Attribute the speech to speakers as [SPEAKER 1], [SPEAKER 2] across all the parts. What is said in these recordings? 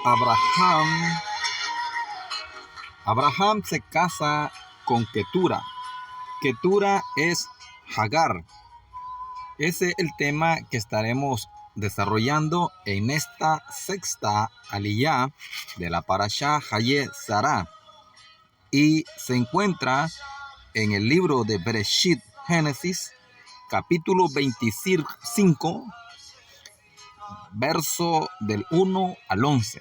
[SPEAKER 1] Abraham, Abraham se casa con Ketura. Ketura es Hagar. Ese es el tema que estaremos desarrollando en esta sexta aliyá de la parashá Hayé Sará, y se encuentra en el libro de Bereshit, Génesis, capítulo 25, verso del 1 al 11.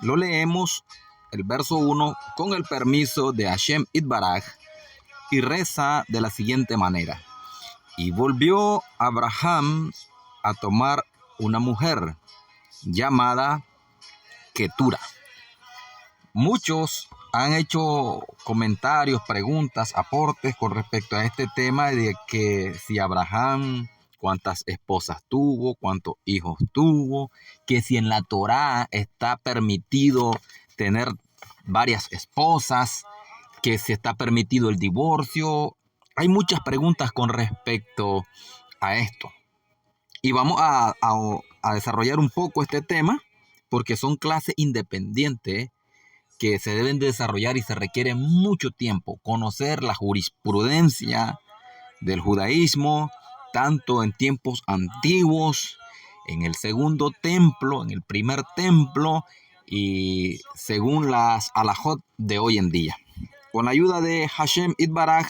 [SPEAKER 1] Lo leemos el verso 1 con el permiso de Hashem Itbaraj, y reza de la siguiente manera: y volvió Abraham a tomar una mujer llamada Ketura. Muchos han hecho comentarios, preguntas, aportes con respecto a este tema de que si Abraham, cuántas esposas tuvo, cuántos hijos tuvo, que si en la Torá está permitido tener varias esposas, que si está permitido el divorcio. Hay muchas preguntas con respecto a esto. Y vamos a desarrollar un poco este tema, porque son clases independientes que se deben de desarrollar y se requiere mucho tiempo. Conocer la jurisprudencia del judaísmo, tanto en tiempos antiguos, en el segundo templo, en el primer templo, y según las alajot de hoy en día. Con la ayuda de Hashem Itbaraj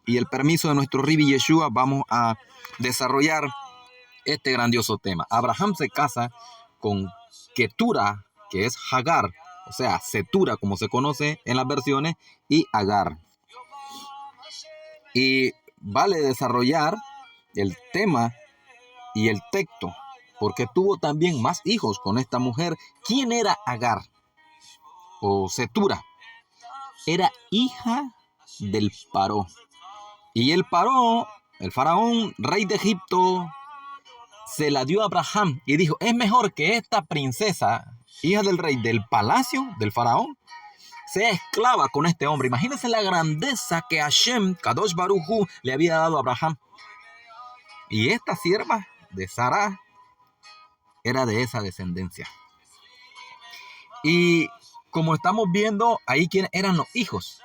[SPEAKER 1] y el permiso de nuestro Ribi Yeshua, vamos a desarrollar este grandioso tema. Abraham se casa con Ketura, que es Hagar, o sea, Setura, como se conoce en las versiones, y Agar. Y vale desarrollar el tema y el texto, porque tuvo también más hijos con esta mujer. ¿Quién era Agar o Setura? Era hija del Paró. Y el Paró, el faraón, rey de Egipto, se la dio a Abraham y dijo: es mejor que esta princesa, hija del rey del palacio del faraón, sea esclava con este hombre. Imagínense la grandeza que Hashem, Kadosh Baruj Hu, le había dado a Abraham. Y esta sierva de Sara era de esa descendencia. Y como estamos viendo ahí, ¿quiénes eran los hijos?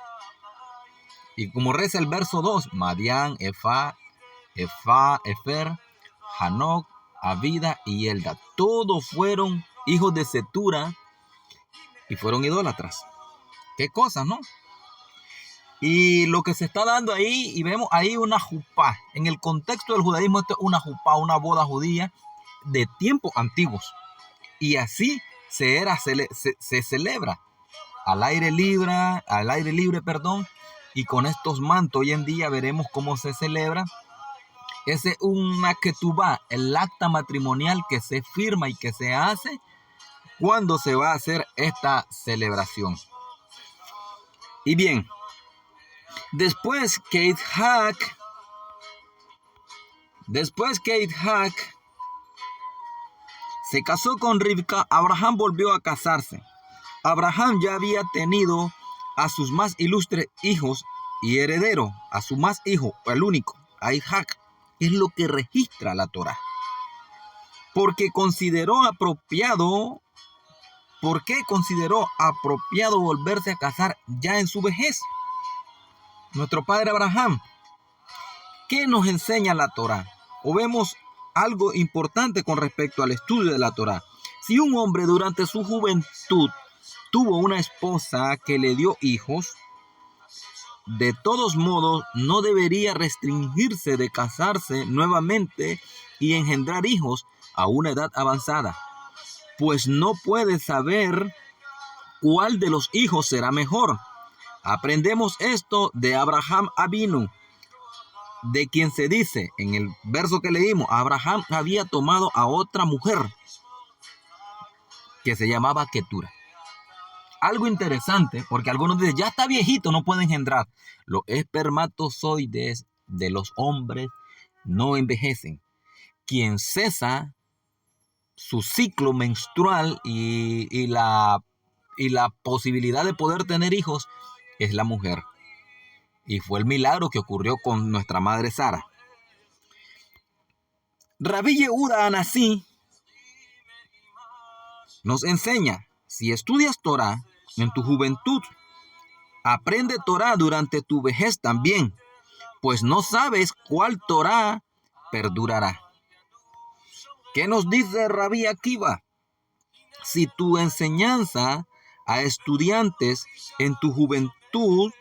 [SPEAKER 1] Y como reza el verso 2, Madián, Efa, Efer, Hanok, Abida y Elda. Todos fueron hijos de Setura y fueron idólatras. Qué cosas, ¿no? Y lo que se está dando ahí, y vemos ahí una jupá. En el contexto del judaísmo, esto es una jupá, una boda judía de tiempos antiguos. Y así se celebra al aire libre, y con estos mantos hoy en día veremos cómo se celebra. Ese es una ketubá, el acta matrimonial que se firma y que se hace cuando se va a hacer esta celebración. Y bien, después que Isaac se casó con Rivka, Abraham volvió a casarse. Abraham ya había tenido a sus más ilustres hijos y heredero, a su más hijo, el único, a Isaac. Es lo que registra la Torá. Porque consideró apropiado, ¿por qué consideró apropiado volverse a casar ya en su vejez? Nuestro padre Abraham. ¿Qué nos enseña la Torá? O vemos algo importante con respecto al estudio de la Torá. Si un hombre durante su juventud tuvo una esposa que le dio hijos, de todos modos no debería restringirse de casarse nuevamente y engendrar hijos a una edad avanzada, pues no puede saber cuál de los hijos será mejor. Aprendemos esto de Abraham Avinu, de quien se dice en el verso que leímos: Abraham había tomado a otra mujer que se llamaba Ketura. Algo interesante, porque algunos dicen: ya está viejito, no puede engendrar. Los espermatozoides de los hombres no envejecen. Quien cesa su ciclo menstrual y la posibilidad de poder tener hijos es la mujer. Y fue el milagro que ocurrió con nuestra madre Sara. Rabbi Yehuda Anasí nos enseña, si estudias Torah en tu juventud, aprende Torah durante tu vejez también, pues no sabes cuál Torah perdurará. ¿Qué nos dice Rabí Akiva? Si tu enseñanza a estudiantes en tu juventud,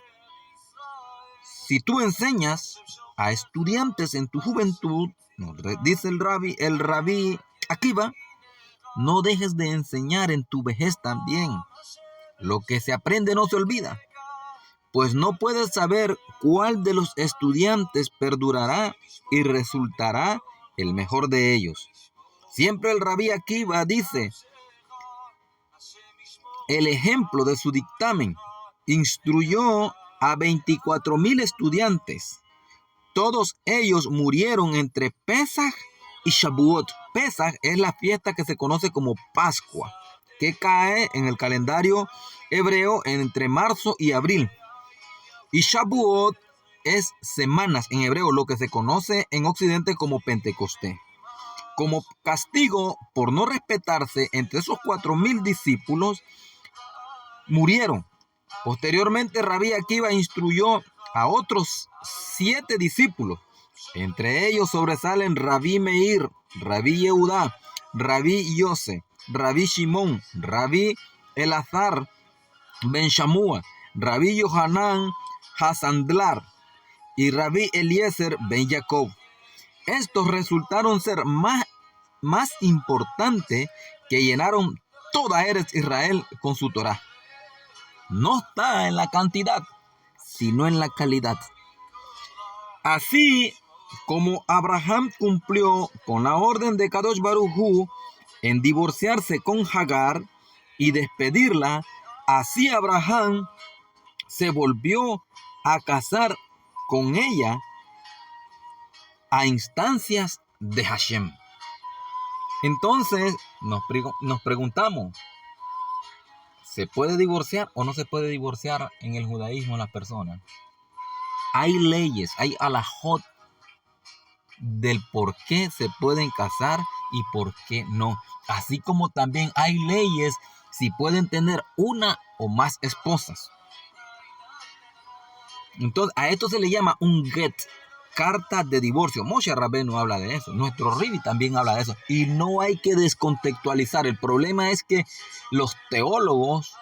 [SPEAKER 1] si tú enseñas a estudiantes en tu juventud, dice el Rabí Akiva, no dejes de enseñar en tu vejez también. Lo que se aprende no se olvida, pues no puedes saber cuál de los estudiantes perdurará y resultará el mejor de ellos. Siempre el Rabí Akiva dice, el ejemplo de su dictamen instruyó a 24,000 estudiantes. Todos ellos murieron entre Pesaj y Shavuot. Pesaj es la fiesta que se conoce como Pascua, que cae en el calendario hebreo entre marzo y abril. Y Shavuot es semanas en hebreo, lo que se conoce en Occidente como Pentecostés. Como castigo por no respetarse, entre esos 4,000 discípulos murieron. Posteriormente, Rabí Akiva instruyó a otros 7 discípulos. Entre ellos sobresalen Rabí Meir, Rabí Yehudá, Rabí Yose, Rabí Shimón, Rabí Elazar Ben Shamua, Rabí Yohanan Hasandlar y Rabí Eliezer Ben Jacob. Estos resultaron ser más importantes que llenaron toda Eretz Israel con su Torah. No está en la cantidad, sino en la calidad. Así como Abraham cumplió con la orden de Kadosh Baruj Hu en divorciarse con Hagar y despedirla, así Abraham se volvió a casar con ella a instancias de Hashem. Entonces nos preguntamos, ¿se puede divorciar o no se puede divorciar en el judaísmo las personas? Hay leyes, hay alajot del por qué se pueden casar y por qué no. Así como también hay leyes si pueden tener una o más esposas. Entonces, a esto se le llama un get, carta de divorcio. Moshe Rabbeinu habla de eso. Nuestro Ribi también habla de eso. Y no hay que descontextualizar. El problema es que los teólogos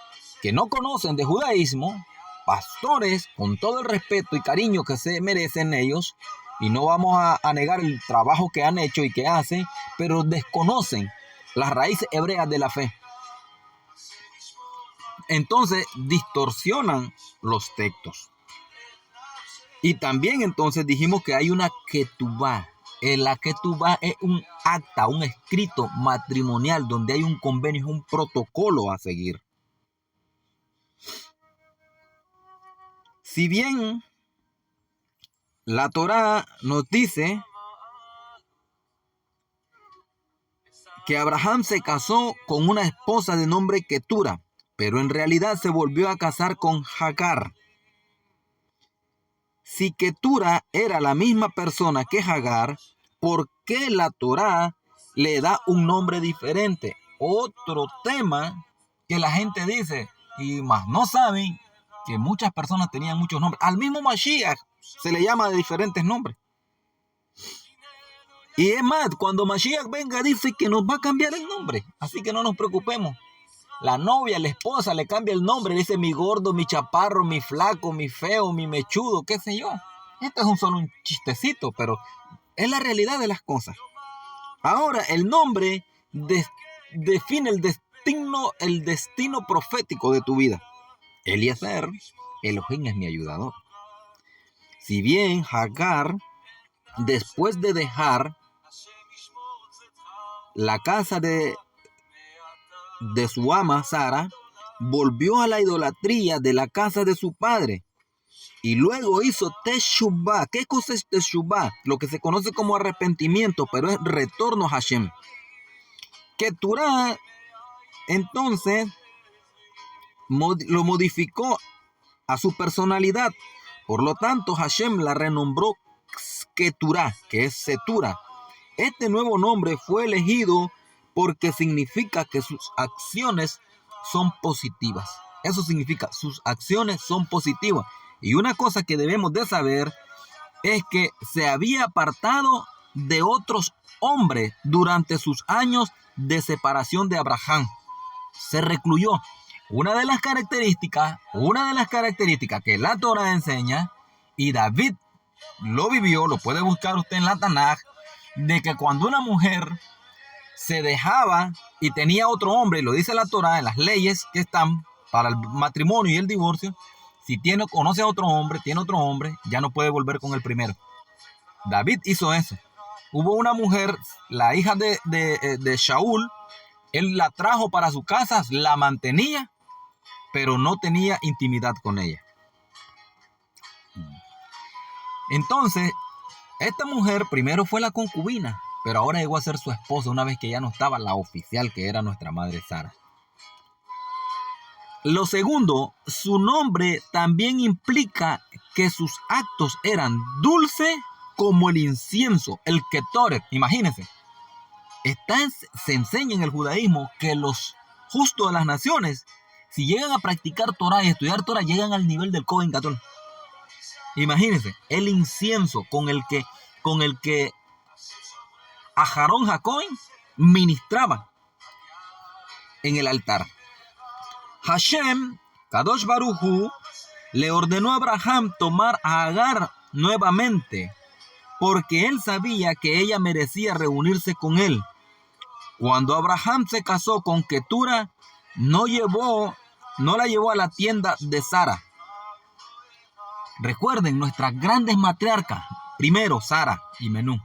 [SPEAKER 1] que no conocen de judaísmo, pastores, con todo el respeto y cariño que se merecen ellos, y no vamos a negar el trabajo que han hecho y que hacen, pero desconocen las raíces hebreas de la fe. Entonces distorsionan los textos. Y también entonces dijimos que hay una ketubá. La ketubá es un acta, un escrito matrimonial donde hay un convenio, es un protocolo a seguir. Si bien la Torá nos dice que Abraham se casó con una esposa de nombre Ketura, pero en realidad se volvió a casar con Hagar. Si Ketura era la misma persona que Hagar, ¿por qué la Torá le da un nombre diferente? Otro tema que la gente dice, y más no saben, que muchas personas tenían muchos nombres. Al mismo Mashiach se le llama de diferentes nombres. Y es más, cuando Mashiach venga dice que nos va a cambiar el nombre, así que no nos preocupemos. La novia, la esposa le cambia el nombre, dice mi gordo, mi chaparro, mi flaco, mi feo, mi mechudo, qué sé yo. Esto es solo un chistecito, pero es la realidad de las cosas. Ahora, el nombre define el destino profético de tu vida. Eliezer, Elohim es mi ayudador. Si bien Hagar, después de dejar la casa de su ama Sara, volvió a la idolatría de la casa de su padre y luego hizo teshuvá. ¿Qué cosa es teshuvá? Lo que se conoce como arrepentimiento, pero es retorno a Hashem. Keturah entonces lo modificó a su personalidad. Por lo tanto, Hashem la renombró Keturah, que es Setura. Este nuevo nombre fue elegido porque significa que sus acciones son positivas. Eso significa, sus acciones son positivas. Y una cosa que debemos de saber es que se había apartado de otros hombres durante sus años de separación de Abraham. Se recluyó. Una de las características que la Torah enseña, y David lo vivió, lo puede buscar usted en la Tanaj, de que cuando una mujer se dejaba y tenía otro hombre, y lo dice la Torah en las leyes que están para el matrimonio y el divorcio, si conoce a otro hombre, tiene otro hombre, ya no puede volver con el primero. David hizo eso. Hubo una mujer, la hija de Shaul, él la trajo para su casa, la mantenía, pero no tenía intimidad con ella. Entonces, esta mujer primero fue la concubina, pero ahora llegó a ser su esposa una vez que ya no estaba la oficial, que era nuestra madre Sara. Lo segundo, su nombre también implica que sus actos eran dulces como el incienso, el ketoret. Imagínense, se enseña en el judaísmo que los justos de las naciones, si llegan a practicar Torah y estudiar Torah, llegan al nivel del Kohen Gadol. Imagínense, el incienso con el que Aharón Jacob ministraba en el altar. Hashem, Kadosh Baruj Hu, le ordenó a Abraham tomar a Agar nuevamente, porque él sabía que ella merecía reunirse con él. Cuando Abraham se casó con Ketura, no la llevó a la tienda de Sara. Recuerden, nuestras grandes matriarcas. Primero, Sara y Menú.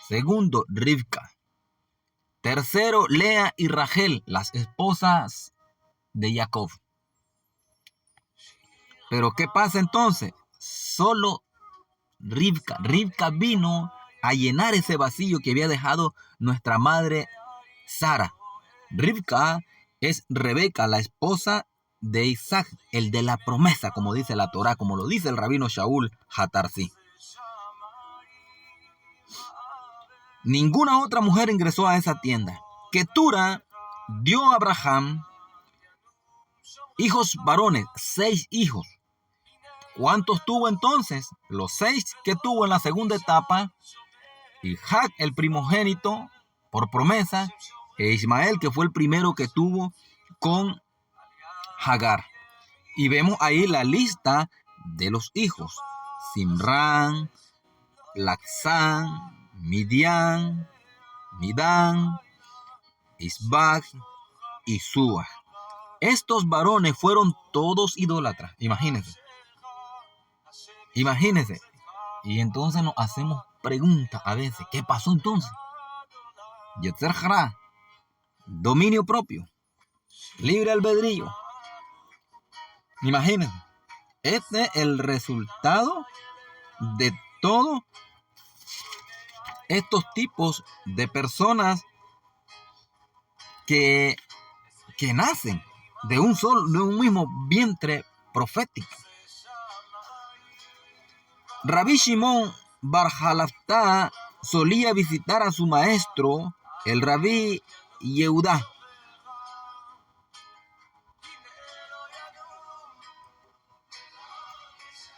[SPEAKER 1] Segundo, Rivka. Tercero, Lea y Rachel, las esposas de Jacob. Pero ¿qué pasa entonces? Solo Rivka vino a llenar ese vacío que había dejado nuestra madre Sara. Rivka es Rebeca, la esposa de Isaac, el de la promesa, como dice la Torah, como lo dice el rabino Shaul Hatarsi. Ninguna otra mujer ingresó a esa tienda. Ketura dio a Abraham hijos varones, 6 hijos. ¿Cuántos tuvo entonces? Los 6 que tuvo en la segunda etapa. Isaac, el primogénito, por promesa, e Ismael, que fue el primero que tuvo con Hagar. Y vemos ahí la lista de los hijos. Simrán, Laxán, Midian, Midán, Isbak y Sua. Estos varones fueron todos idólatras. Imagínense. Y entonces nos hacemos preguntas a veces. ¿Qué pasó entonces? Yetzer Hará, dominio propio, libre albedrío. Imagínense. Este es el resultado de todos estos tipos de personas que nacen de un mismo vientre profético. Rabbi Shimon Bar Jalafta solía visitar a su maestro, el Rabí Yehudá.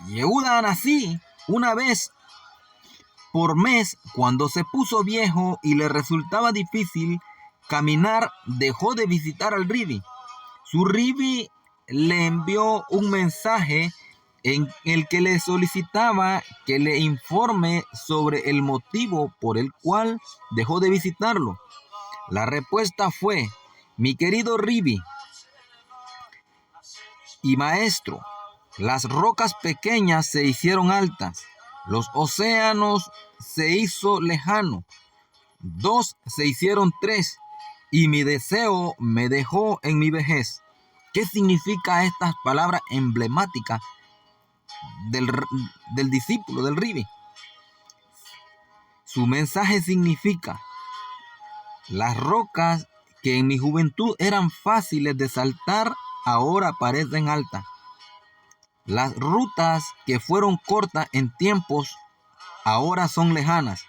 [SPEAKER 1] Yehudá nací una vez por mes. Cuando se puso viejo y le resultaba difícil caminar, dejó de visitar al Ribi. Su Ribi le envió un mensaje en el que le solicitaba que le informe sobre el motivo por el cual dejó de visitarlo. La respuesta fue: mi querido Ribi y maestro, las rocas pequeñas se hicieron altas, los océanos se hizo lejano, 2 se hicieron 3, y mi deseo me dejó en mi vejez. ¿Qué significa estas palabras emblemáticas del discípulo, del Ribi? Su mensaje significa: las rocas que en mi juventud eran fáciles de saltar, ahora parecen altas. Las rutas que fueron cortas en tiempos, ahora son lejanas.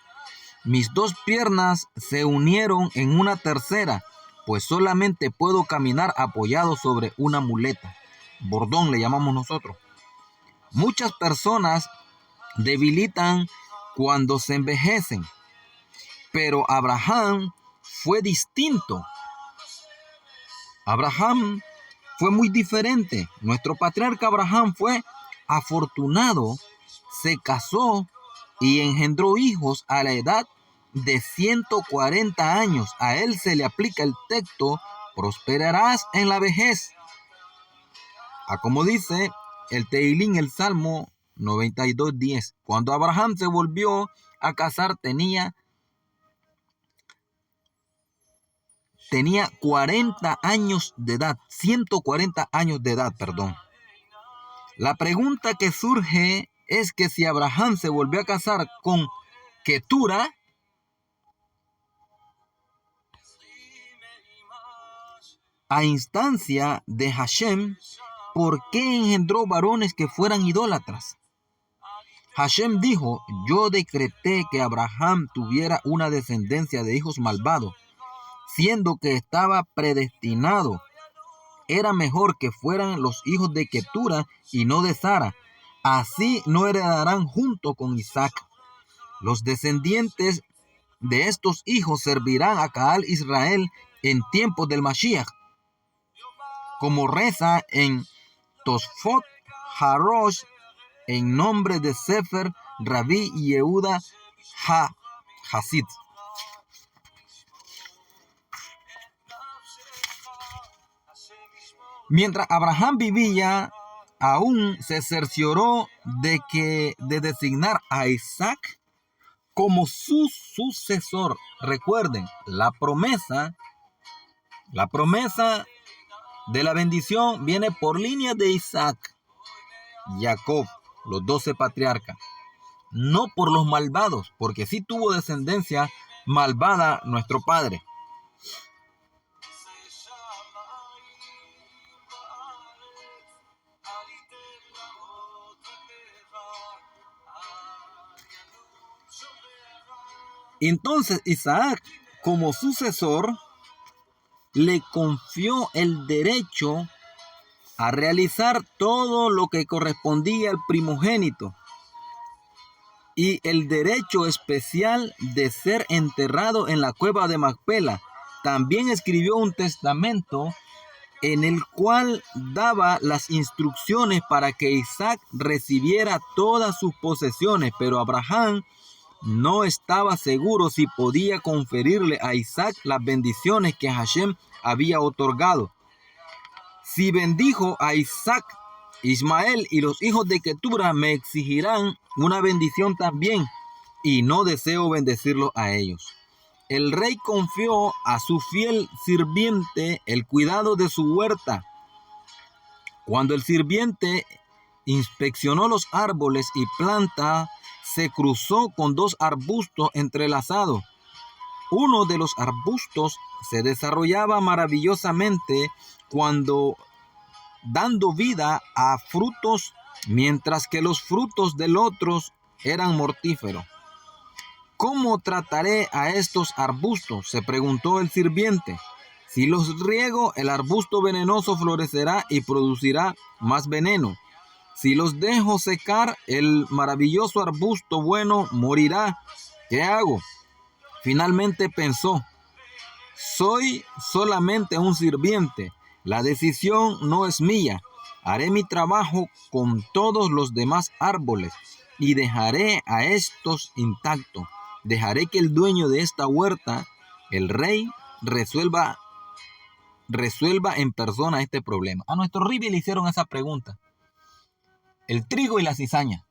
[SPEAKER 1] Mis dos piernas se unieron en una tercera, pues solamente puedo caminar apoyado sobre una muleta. Bordón le llamamos nosotros. Muchas personas debilitan cuando se envejecen, pero Abraham fue distinto. Abraham fue muy diferente. Nuestro patriarca Abraham fue afortunado, se casó y engendró hijos a la edad de 140 años. A él se le aplica el texto: prosperarás en la vejez. Como dice el Teilín, el Salmo 92:10. Cuando Abraham se volvió a casar tenía 40 años de edad, 140 años de edad, perdón. La pregunta que surge es que si Abraham se volvió a casar con Ketura, a instancia de Hashem, ¿por qué engendró varones que fueran idólatras? Hashem dijo: yo decreté que Abraham tuviera una descendencia de hijos malvados, siendo que estaba predestinado. Era mejor que fueran los hijos de Ketura y no de Sara. Así no heredarán junto con Isaac. Los descendientes de estos hijos servirán a Kaal Israel en tiempos del Mashiach, como reza en Tosfot Harosh, en nombre de Sefer Rabbi Yehuda Hasid. Mientras Abraham vivía, aún se cercioró de designar a Isaac como su sucesor. Recuerden, la promesa de la bendición viene por línea de Isaac, Jacob, los 12 patriarcas, no por los malvados, porque sí tuvo descendencia malvada nuestro padre. Entonces Isaac, como sucesor, le confió el derecho a realizar todo lo que correspondía al primogénito y el derecho especial de ser enterrado en la cueva de Macpela. También escribió un testamento en el cual daba las instrucciones para que Isaac recibiera todas sus posesiones, pero Abraham no estaba seguro si podía conferirle a Isaac las bendiciones que Hashem había otorgado. Si bendijo a Isaac, Ismael y los hijos de Ketura me exigirán una bendición también, y no deseo bendecirlos a ellos. El rey confió a su fiel sirviente el cuidado de su huerta. Cuando el sirviente inspeccionó los árboles y plantas, se cruzó con 2 arbustos entrelazados. Uno de los arbustos se desarrollaba maravillosamente dando vida a frutos, mientras que los frutos del otro eran mortíferos. ¿Cómo trataré a estos arbustos?, se preguntó el sirviente. Si los riego, el arbusto venenoso florecerá y producirá más veneno. Si los dejo secar, el maravilloso arbusto bueno morirá. ¿Qué hago? Finalmente pensó: soy solamente un sirviente. La decisión no es mía. Haré mi trabajo con todos los demás árboles y dejaré a estos intactos. Dejaré que el dueño de esta huerta, el rey, resuelva en persona este problema. A nuestro Ribi le hicieron esa pregunta: el trigo y la cizaña.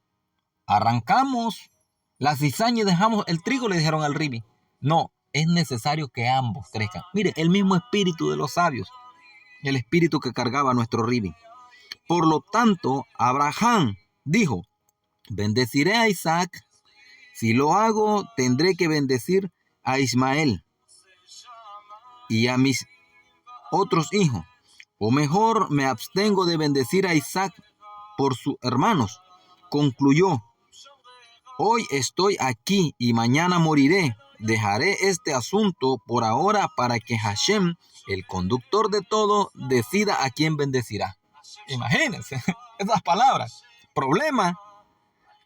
[SPEAKER 1] ¿Arrancamos la cizaña y dejamos el trigo?, le dijeron al Ribi. No, es necesario que ambos crezcan. Mire, el mismo espíritu de los sabios, el espíritu que cargaba nuestro Ribi. Por lo tanto, Abraham dijo: bendeciré a Isaac. Si lo hago, tendré que bendecir a Ismael y a mis otros hijos. O mejor, me abstengo de bendecir a Isaac por sus hermanos. Concluyó: hoy estoy aquí y mañana moriré. dejaré este asunto por ahora para que Hashem, el conductor de todo, decida a quién bendecirá. Imagínense esas palabras. Problema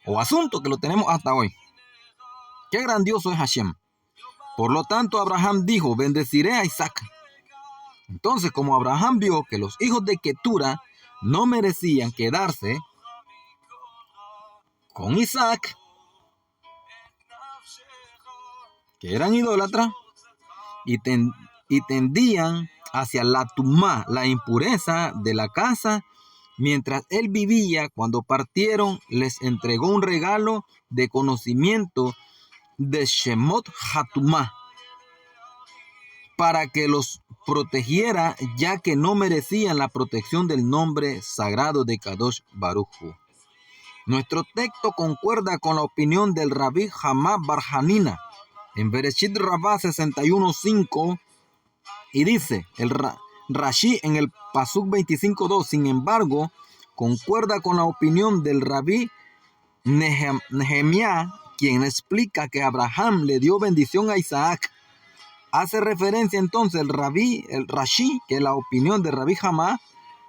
[SPEAKER 1] o asunto que lo tenemos hasta hoy. Qué grandioso es Hashem. Por lo tanto, Abraham dijo, bendeciré a Isaac. Entonces, como Abraham vio que los hijos de Ketura no merecían quedarse con Isaac, que eran idólatras, y tendían hacia la tumá, la impureza de la casa, mientras él vivía, cuando partieron, les entregó un regalo de conocimiento de Shemot Hatumá, para que los protegiera, ya que no merecían la protección del nombre sagrado de Kadosh Baruj Hu. Nuestro texto concuerda con la opinión del Rabí Hamá bar Hanina en Bereshit Rabá 61.5 y dice el Rashi en el Pasuk 25.2. Sin embargo, concuerda con la opinión del Rabí Nehemiah, quien explica que Abraham le dio bendición a Isaac. Hace referencia entonces el Rashi, que es la opinión de Rabí Hamá,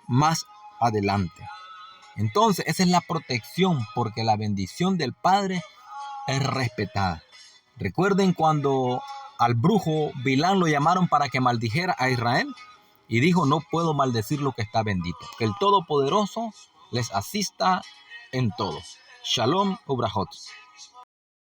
[SPEAKER 1] más adelante. Entonces, esa es la protección, porque la bendición del Padre es respetada. Recuerden cuando al brujo Bilán lo llamaron para que maldijera a Israel y dijo, no puedo maldecir lo que está bendito. Que el Todopoderoso les asista en todo. Shalom Ubrahot.